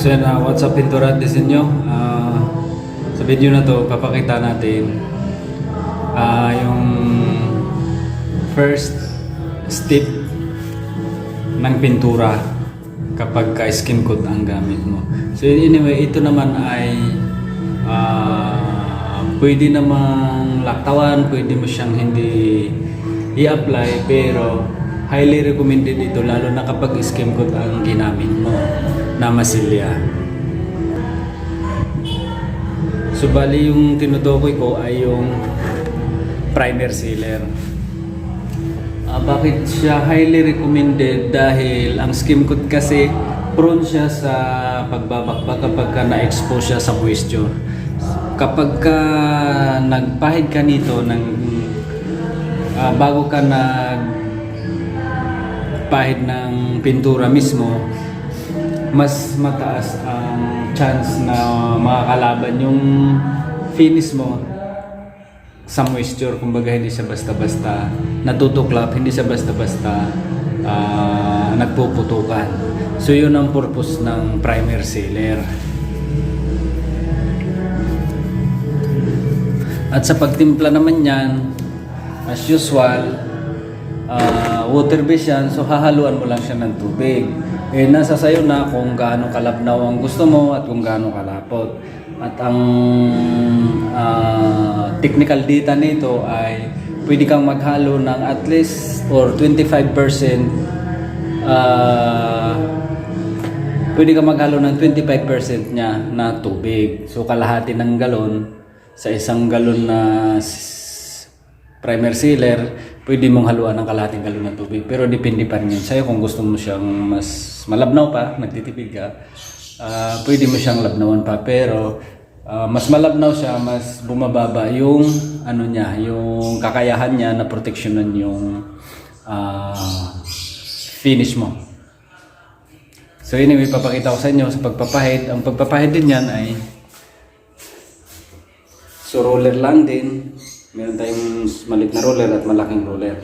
So yan, what's up Pintura sa inyo? Sa video na to, papakita natin yung first step ng pintura kapag ka-skim coat ang gamit mo. So anyway, ito naman ay pwede namang laktawan, pwede mo siyang hindi i-apply, pero highly recommended ito lalo na kapag skim coat ang ginamit mo na masilya. So bali yung tinutukoy ko ay yung primer sealer. Bakit siya highly recommended? Dahil ang skim coat kasi prone siya sa pagbabakbak kapag ka na-expose siya sa moisture. Kapag ka nagpahid ka nito ng bago ka nagpahid ng pintura mismo, mas mataas ang chance na makakalaban yung finish mo sa moisture. Kumbaga hindi siya basta-basta natutuklap, hindi siya basta-basta nagpuputukan. So yun ang purpose ng primer sealer. At sa pagtimpla naman yan, as usual, water based yan, so hahaluan mo lang siya ng tubig. Nasa sayo na kung gaano kalabnaw ang gusto mo at kung gaano kalapot. At ang technical data nito ay pwede kang maghalo ng at least or 25%, pwede kang maghalo ng 25% niya na tubig. So kalahati ng galon sa isang galon na primer sealer, pwede mong haluan ng kalahating galon ng tubig. Pero depende pa rin yun sa'yo kung gusto mo siyang mas malabnaw pa, nagtitipid ka, pwede mo siyang labnawan pa. Pero mas malabnaw siya, mas bumababa yung ano niya, yung kakayahan niya na proteksyonan yung finish mo. So anyway, papakita ko sa inyo sa pagpapahid. Ang pagpapahid din yan ay so roller lang din. Meron tayong maliit na roller at malaking roller.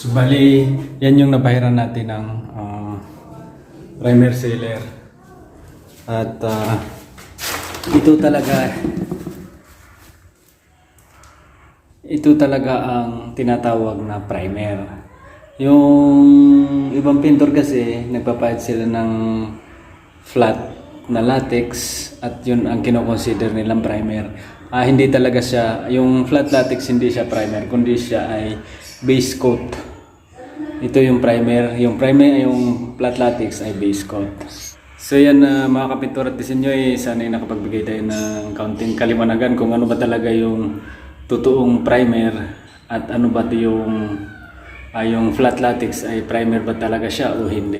So bali, yan yung nabahiran natin ng primer sealer. At ito talaga ito talaga ang tinatawag na primer. Yung ibang pintor kasi nagpapahid sila ng flat na latex at yun ang kinoconsider nilang primer. Hindi talaga siya, yung flat latex hindi siya primer, kundi siya ay base coat. Ito yung primer, yung flat latex ay base coat. So yan mga kapintura at disenyo, sana ay nakapagbigay tayo ng kaunting kaliwanagan kung ano ba talaga yung totoong primer at ano ba yung flat latex ay primer ba talaga siya o hindi.